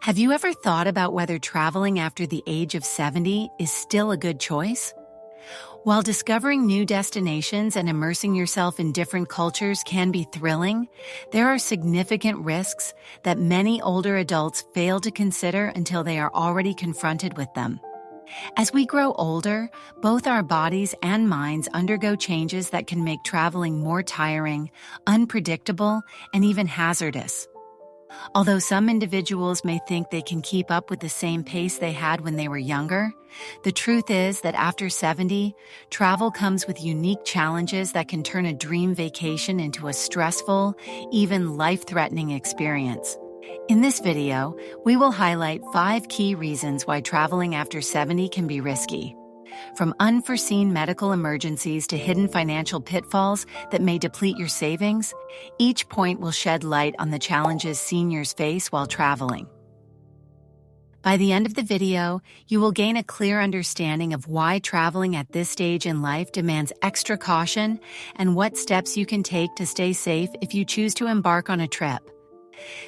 Have you ever thought about whether traveling after the age of 70 is still a good choice? While discovering new destinations and immersing yourself in different cultures can be thrilling, there are significant risks that many older adults fail to consider until they are already confronted with them. As we grow older, both our bodies and minds undergo changes that can make traveling more tiring, unpredictable, and even hazardous. Although some individuals may think they can keep up with the same pace they had when they were younger, the truth is that after 70, travel comes with unique challenges that can turn a dream vacation into a stressful, even life-threatening experience. In this video, we will highlight 5 key reasons why traveling after 70 can be risky. From unforeseen medical emergencies to hidden financial pitfalls that may deplete your savings, each point will shed light on the challenges seniors face while traveling. By the end of the video, you will gain a clear understanding of why traveling at this stage in life demands extra caution and what steps you can take to stay safe if you choose to embark on a trip.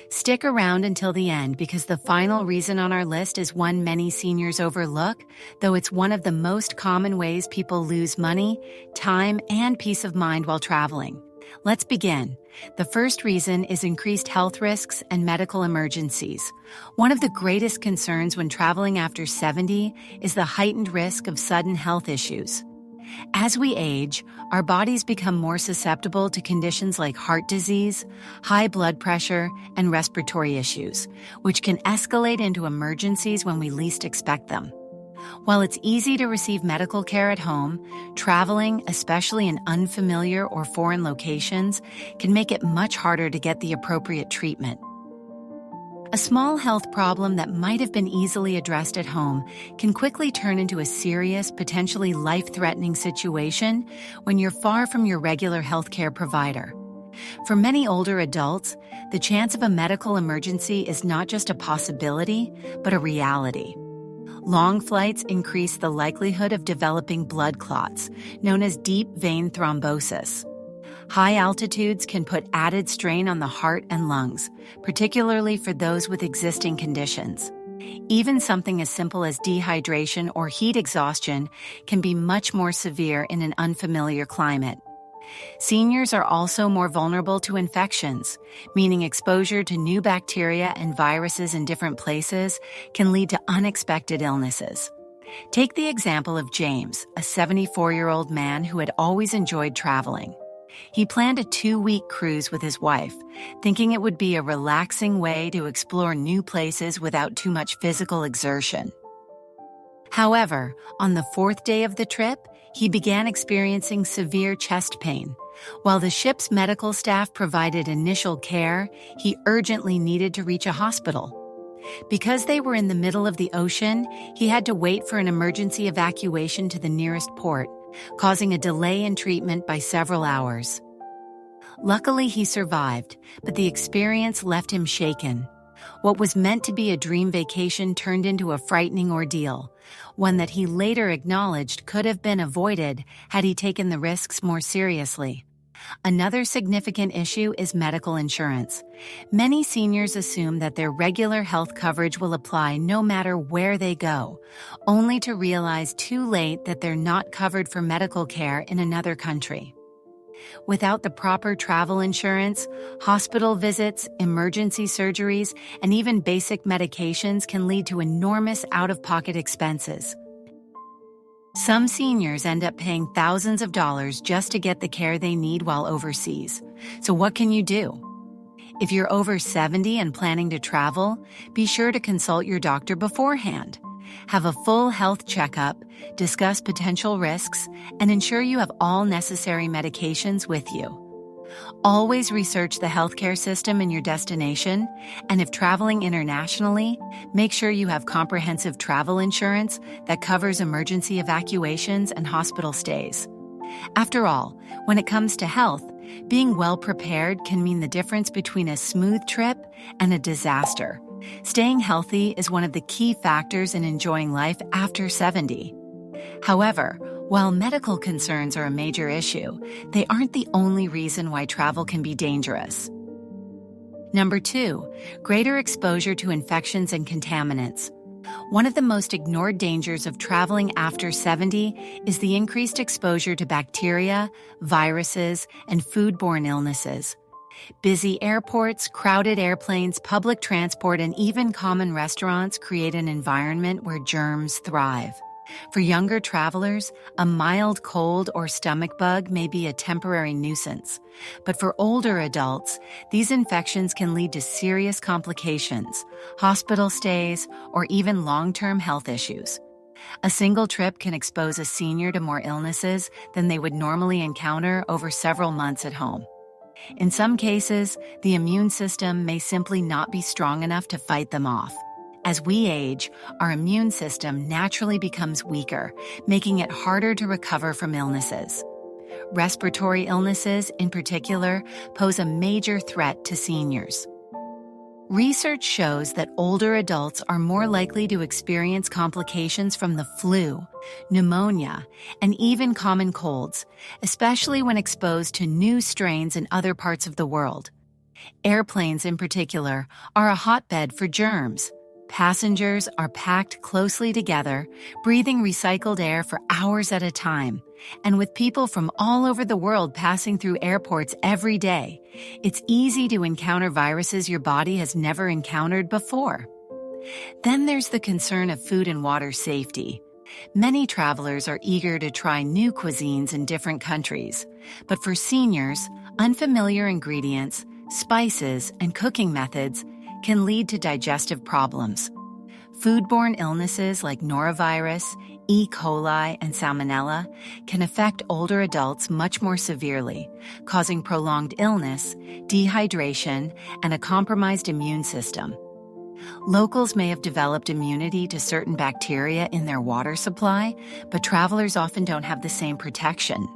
Stick around until the end because the final reason on our list is one many seniors overlook, though it's one of the most common ways people lose money, time, and peace of mind while traveling. Let's begin. The first reason is increased health risks and medical emergencies. One of the greatest concerns when traveling after 70 is the heightened risk of sudden health issues. As we age, our bodies become more susceptible to conditions like heart disease, high blood pressure, and respiratory issues, which can escalate into emergencies when we least expect them. While it's easy to receive medical care at home, traveling, especially in unfamiliar or foreign locations, can make it much harder to get the appropriate treatment. A small health problem that might have been easily addressed at home can quickly turn into a serious, potentially life-threatening situation when you're far from your regular healthcare provider. For many older adults, the chance of a medical emergency is not just a possibility, but a reality. Long flights increase the likelihood of developing blood clots, known as deep vein thrombosis. High altitudes can put added strain on the heart and lungs, particularly for those with existing conditions. Even something as simple as dehydration or heat exhaustion can be much more severe in an unfamiliar climate. Seniors are also more vulnerable to infections, meaning exposure to new bacteria and viruses in different places can lead to unexpected illnesses. Take the example of James, a 74-year-old man who had always enjoyed traveling. He planned a 2-week cruise with his wife, thinking it would be a relaxing way to explore new places without too much physical exertion. However, on the 4th day of the trip, he began experiencing severe chest pain. While the ship's medical staff provided initial care, he urgently needed to reach a hospital. Because they were in the middle of the ocean, he had to wait for an emergency evacuation to the nearest port, causing a delay in treatment by several hours. Luckily, he survived, but the experience left him shaken. What was meant to be a dream vacation turned into a frightening ordeal, one that he later acknowledged could have been avoided had he taken the risks more seriously. Another significant issue is medical insurance. Many seniors assume that their regular health coverage will apply no matter where they go, only to realize too late that they're not covered for medical care in another country. Without the proper travel insurance, hospital visits, emergency surgeries, and even basic medications can lead to enormous out-of-pocket expenses. Some seniors end up paying thousands of dollars just to get the care they need while overseas. So what can you do? If you're over 70 and planning to travel, be sure to consult your doctor beforehand. Have a full health checkup, discuss potential risks, and ensure you have all necessary medications with you. Always research the healthcare system in your destination, and if traveling internationally, make sure you have comprehensive travel insurance that covers emergency evacuations and hospital stays. After all, when it comes to health, being well prepared can mean the difference between a smooth trip and a disaster. Staying healthy is one of the key factors in enjoying life after 70. However, while medical concerns are a major issue, they aren't the only reason why travel can be dangerous. Number 2, greater exposure to infections and contaminants. One of the most ignored dangers of traveling after 70 is the increased exposure to bacteria, viruses, and foodborne illnesses. Busy airports, crowded airplanes, public transport, and even common restaurants create an environment where germs thrive. For younger travelers, a mild cold or stomach bug may be a temporary nuisance. But for older adults, these infections can lead to serious complications, hospital stays, or even long-term health issues. A single trip can expose a senior to more illnesses than they would normally encounter over several months at home. In some cases, the immune system may simply not be strong enough to fight them off. As we age, our immune system naturally becomes weaker, making it harder to recover from illnesses. Respiratory illnesses, in particular, pose a major threat to seniors. Research shows that older adults are more likely to experience complications from the flu, pneumonia, and even common colds, especially when exposed to new strains in other parts of the world. Airplanes, in particular, are a hotbed for germs. Passengers are packed closely together, breathing recycled air for hours at a time. And with people from all over the world passing through airports every day, it's easy to encounter viruses your body has never encountered before. Then there's the concern of food and water safety. Many travelers are eager to try new cuisines in different countries. But for seniors, unfamiliar ingredients, spices, and cooking methods can lead to digestive problems. Foodborne illnesses like norovirus, E. coli, and salmonella can affect older adults much more severely, causing prolonged illness, dehydration, and a compromised immune system. Locals may have developed immunity to certain bacteria in their water supply, but travelers often don't have the same protection.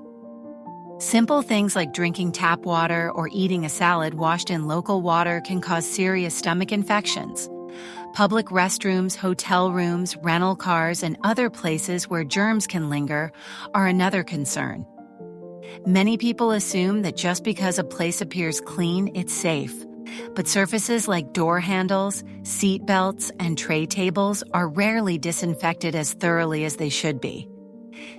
Simple things like drinking tap water or eating a salad washed in local water can cause serious stomach infections. Public restrooms, hotel rooms, rental cars, and other places where germs can linger are another concern. Many people assume that just because a place appears clean, it's safe. But surfaces like door handles, seat belts, and tray tables are rarely disinfected as thoroughly as they should be.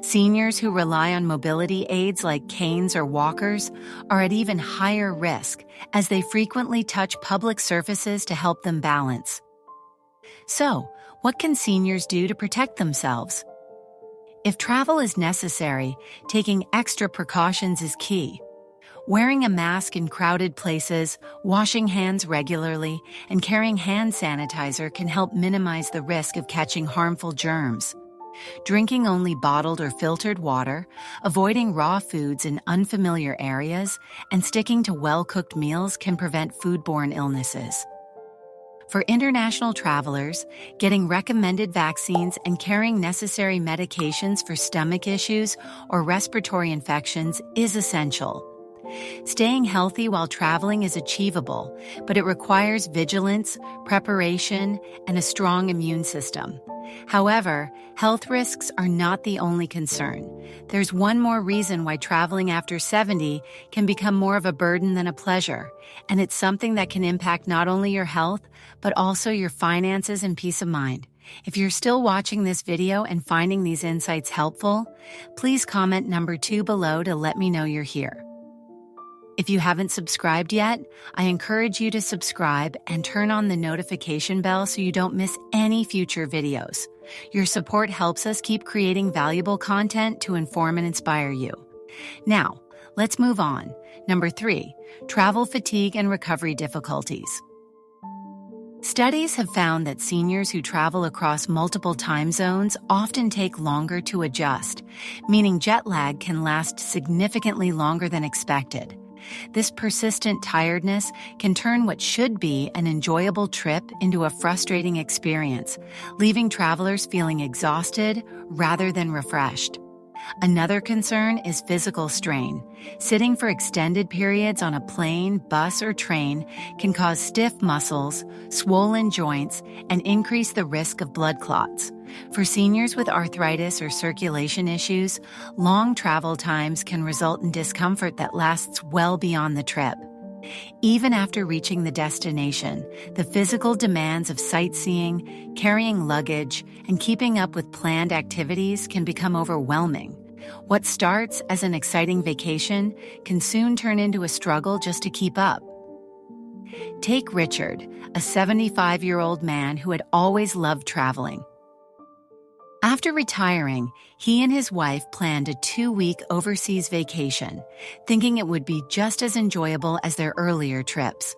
Seniors who rely on mobility aids like canes or walkers are at even higher risk, as they frequently touch public surfaces to help them balance. So, what can seniors do to protect themselves? If travel is necessary, taking extra precautions is key. Wearing a mask in crowded places, washing hands regularly, and carrying hand sanitizer can help minimize the risk of catching harmful germs. Drinking only bottled or filtered water, avoiding raw foods in unfamiliar areas, and sticking to well-cooked meals can prevent foodborne illnesses. For international travelers, getting recommended vaccines and carrying necessary medications for stomach issues or respiratory infections is essential. Staying healthy while traveling is achievable, but it requires vigilance, preparation, and a strong immune system. However, health risks are not the only concern. There's one more reason why traveling after 70 can become more of a burden than a pleasure, and it's something that can impact not only your health, but also your finances and peace of mind. If you're still watching this video and finding these insights helpful, please comment number 2 below to let me know you're here. If you haven't subscribed yet, I encourage you to subscribe and turn on the notification bell so you don't miss any future videos. Your support helps us keep creating valuable content to inform and inspire you. Now, let's move on. Number 3, travel fatigue and recovery difficulties. Studies have found that seniors who travel across multiple time zones often take longer to adjust, meaning jet lag can last significantly longer than expected. This persistent tiredness can turn what should be an enjoyable trip into a frustrating experience, leaving travelers feeling exhausted rather than refreshed. Another concern is physical strain. Sitting for extended periods on a plane, bus, or train can cause stiff muscles, swollen joints, and increase the risk of blood clots. For seniors with arthritis or circulation issues, long travel times can result in discomfort that lasts well beyond the trip. Even after reaching the destination, the physical demands of sightseeing, carrying luggage, and keeping up with planned activities can become overwhelming. What starts as an exciting vacation can soon turn into a struggle just to keep up. Take Richard, a 75-year-old man who had always loved traveling. After retiring, he and his wife planned a 2-week overseas vacation, thinking it would be just as enjoyable as their earlier trips.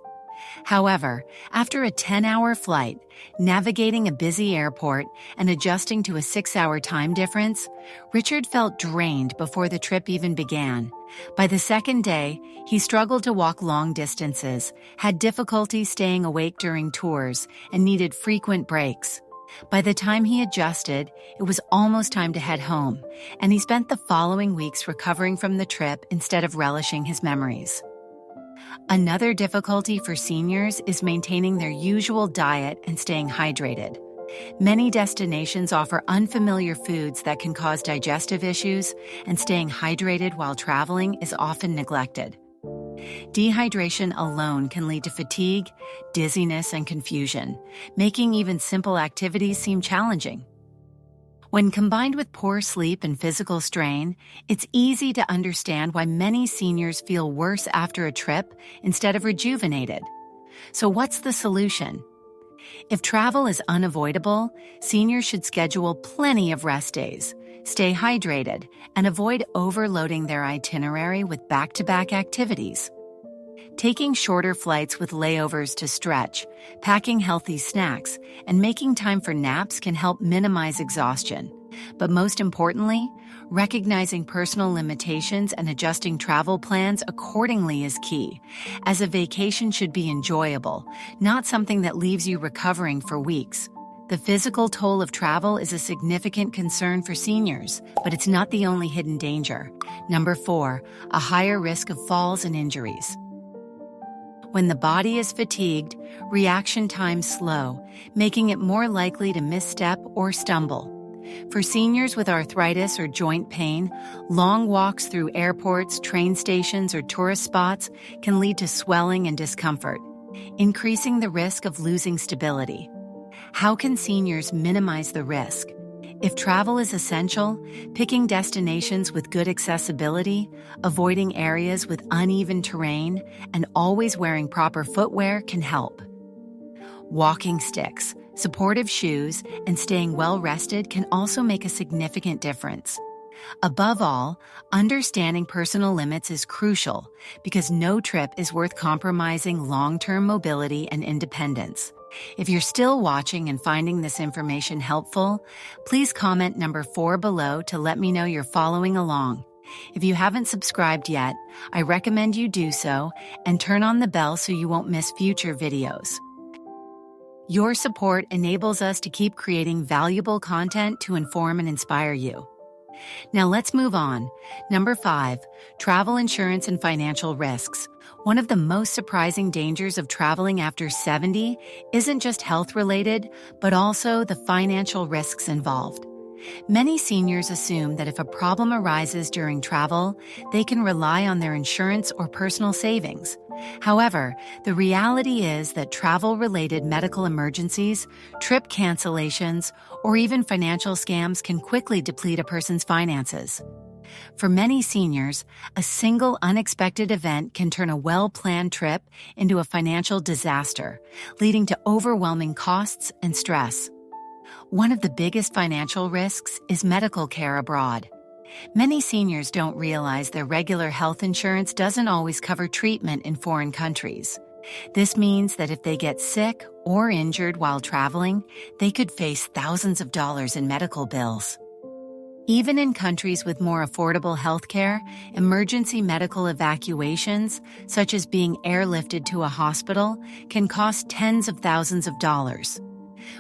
However, after a 10-hour flight, navigating a busy airport, and adjusting to a 6-hour time difference, Richard felt drained before the trip even began. By the second day, he struggled to walk long distances, had difficulty staying awake during tours, and needed frequent breaks. By the time he adjusted, it was almost time to head home, and he spent the following weeks recovering from the trip instead of relishing his memories. Another difficulty for seniors is maintaining their usual diet and staying hydrated. Many destinations offer unfamiliar foods that can cause digestive issues, and staying hydrated while traveling is often neglected. Dehydration alone can lead to fatigue, dizziness, and confusion, making even simple activities seem challenging. When combined with poor sleep and physical strain, it's easy to understand why many seniors feel worse after a trip instead of rejuvenated. So what's the solution? If travel is unavoidable, seniors should schedule plenty of rest days, stay hydrated, and avoid overloading their itinerary with back-to-back activities. Taking shorter flights with layovers to stretch, packing healthy snacks, and making time for naps can help minimize exhaustion. But most importantly, recognizing personal limitations and adjusting travel plans accordingly is key, as a vacation should be enjoyable, not something that leaves you recovering for weeks. The physical toll of travel is a significant concern for seniors, but it's not the only hidden danger. Number 4, a higher risk of falls and injuries. When the body is fatigued, reaction times slow, making it more likely to misstep or stumble. For seniors with arthritis or joint pain, long walks through airports, train stations, or tourist spots can lead to swelling and discomfort, increasing the risk of losing stability. How can seniors minimize the risk? If travel is essential, picking destinations with good accessibility, avoiding areas with uneven terrain, and always wearing proper footwear can help. Walking sticks, supportive shoes, and staying well-rested can also make a significant difference. Above all, understanding personal limits is crucial because no trip is worth compromising long-term mobility and independence. If you're still watching and finding this information helpful, please comment number 4 below to let me know you're following along. If you haven't subscribed yet, I recommend you do so and turn on the bell so you won't miss future videos. Your support enables us to keep creating valuable content to inform and inspire you. Now let's move on. Number 5, travel insurance and financial risks. One of the most surprising dangers of traveling after 70 isn't just health-related, but also the financial risks involved. Many seniors assume that if a problem arises during travel, they can rely on their insurance or personal savings. However, the reality is that travel-related medical emergencies, trip cancellations, or even financial scams can quickly deplete a person's finances. For many seniors, a single unexpected event can turn a well-planned trip into a financial disaster, leading to overwhelming costs and stress. One of the biggest financial risks is medical care abroad. Many seniors don't realize their regular health insurance doesn't always cover treatment in foreign countries. This means that if they get sick or injured while traveling, they could face thousands of dollars in medical bills. Even in countries with more affordable healthcare, emergency medical evacuations, such as being airlifted to a hospital, can cost tens of thousands of dollars.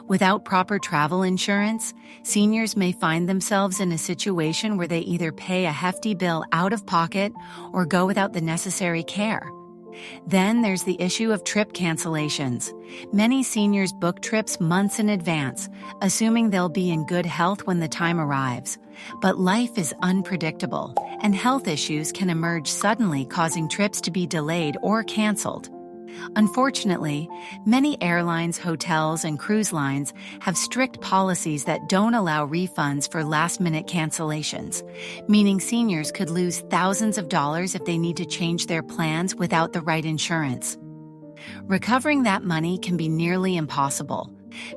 Without proper travel insurance, seniors may find themselves in a situation where they either pay a hefty bill out of pocket or go without the necessary care. Then there's the issue of trip cancellations. Many seniors book trips months in advance, assuming they'll be in good health when the time arrives. But life is unpredictable, and health issues can emerge suddenly, causing trips to be delayed or canceled. Unfortunately, many airlines, hotels, and cruise lines have strict policies that don't allow refunds for last-minute cancellations, meaning seniors could lose thousands of dollars if they need to change their plans without the right insurance. Recovering that money can be nearly impossible.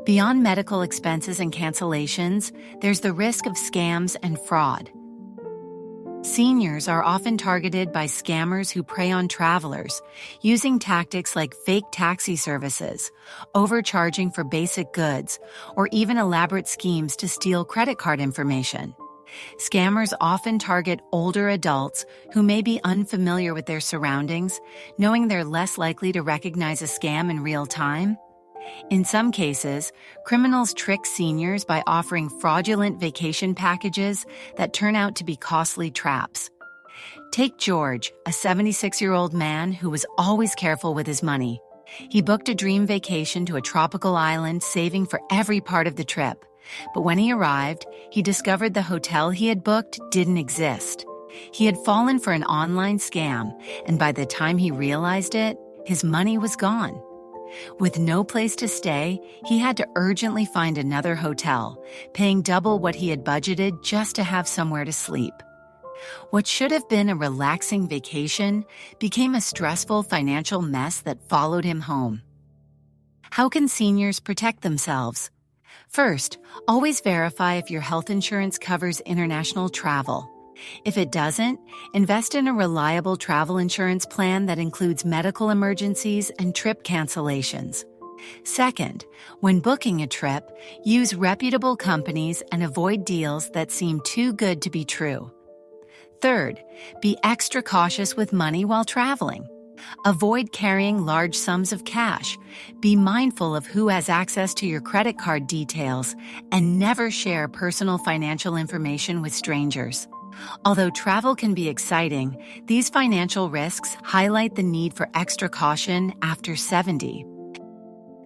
Beyond medical expenses and cancellations, there's the risk of scams and fraud. Seniors are often targeted by scammers who prey on travelers, using tactics like fake taxi services, overcharging for basic goods, or even elaborate schemes to steal credit card information. Scammers often target older adults who may be unfamiliar with their surroundings, knowing they're less likely to recognize a scam in real time. In some cases, criminals trick seniors by offering fraudulent vacation packages that turn out to be costly traps. Take George, a 76-year-old man who was always careful with his money. He booked a dream vacation to a tropical island, saving for every part of the trip. But when he arrived, he discovered the hotel he had booked didn't exist. He had fallen for an online scam, and by the time he realized it, his money was gone. With no place to stay, he had to urgently find another hotel, paying double what he had budgeted just to have somewhere to sleep. What should have been a relaxing vacation became a stressful financial mess that followed him home. How can seniors protect themselves? First, always verify if your health insurance covers international travel. If it doesn't, invest in a reliable travel insurance plan that includes medical emergencies and trip cancellations. Second, when booking a trip, use reputable companies and avoid deals that seem too good to be true. Third, be extra cautious with money while traveling. Avoid carrying large sums of cash. Be mindful of who has access to your credit card details, and never share personal financial information with strangers. Although travel can be exciting, these financial risks highlight the need for extra caution after 70.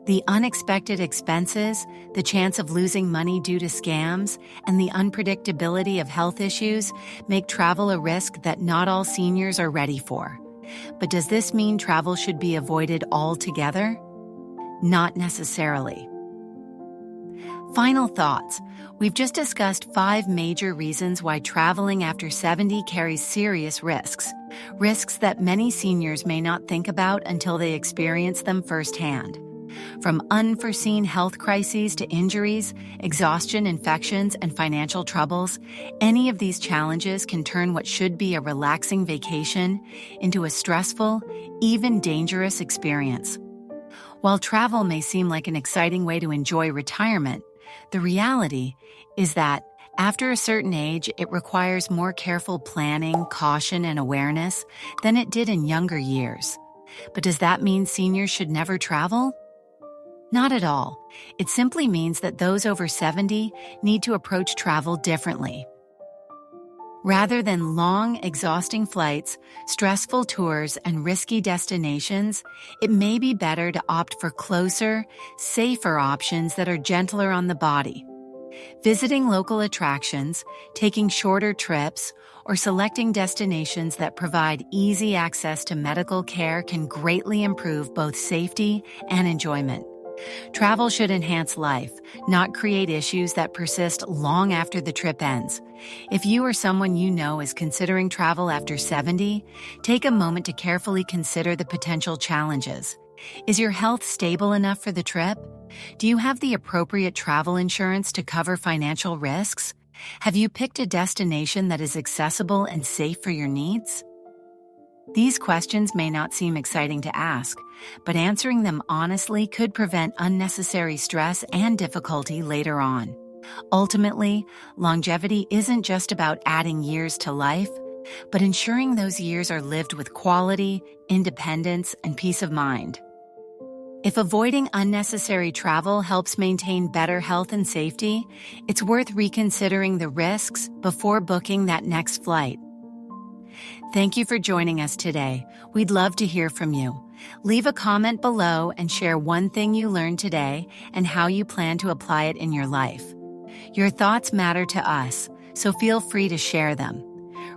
The unexpected expenses, the chance of losing money due to scams, and the unpredictability of health issues make travel a risk that not all seniors are ready for. But does this mean travel should be avoided altogether? Not necessarily. Final thoughts. We've just discussed 5 major reasons why traveling after 70 carries serious risks. Risks that many seniors may not think about until they experience them firsthand. From unforeseen health crises to injuries, exhaustion, infections, and financial troubles, any of these challenges can turn what should be a relaxing vacation into a stressful, even dangerous experience. While travel may seem like an exciting way to enjoy retirement, the reality is that after a certain age, it requires more careful planning, caution, and awareness than it did in younger years. But does that mean seniors should never travel? Not at all. It simply means that those over 70 need to approach travel differently. Rather than long, exhausting flights, stressful tours, and risky destinations, it may be better to opt for closer, safer options that are gentler on the body. Visiting local attractions, taking shorter trips, or selecting destinations that provide easy access to medical care can greatly improve both safety and enjoyment. Travel should enhance life, not create issues that persist long after the trip ends. If you or someone you know is considering travel after 70, take a moment to carefully consider the potential challenges. Is your health stable enough for the trip? Do you have the appropriate travel insurance to cover financial risks? Have you picked a destination that is accessible and safe for your needs? These questions may not seem exciting to ask, but answering them honestly could prevent unnecessary stress and difficulty later on. Ultimately, longevity isn't just about adding years to life, but ensuring those years are lived with quality, independence, and peace of mind. If avoiding unnecessary travel helps maintain better health and safety, it's worth reconsidering the risks before booking that next flight. Thank you for joining us today. We'd love to hear from you. Leave a comment below and share one thing you learned today and how you plan to apply it in your life. Your thoughts matter to us, so feel free to share them.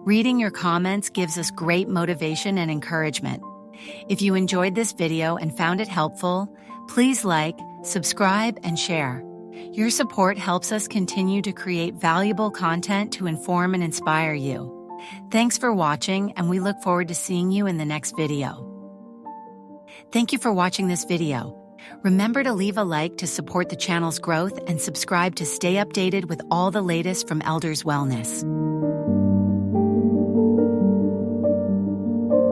Reading your comments gives us great motivation and encouragement. If you enjoyed this video and found it helpful, please like, subscribe, and share. Your support helps us continue to create valuable content to inform and inspire you. Thanks for watching, and we look forward to seeing you in the next video. Thank you for watching this video. Remember to leave a like to support the channel's growth and subscribe to stay updated with all the latest from Elders Wellness.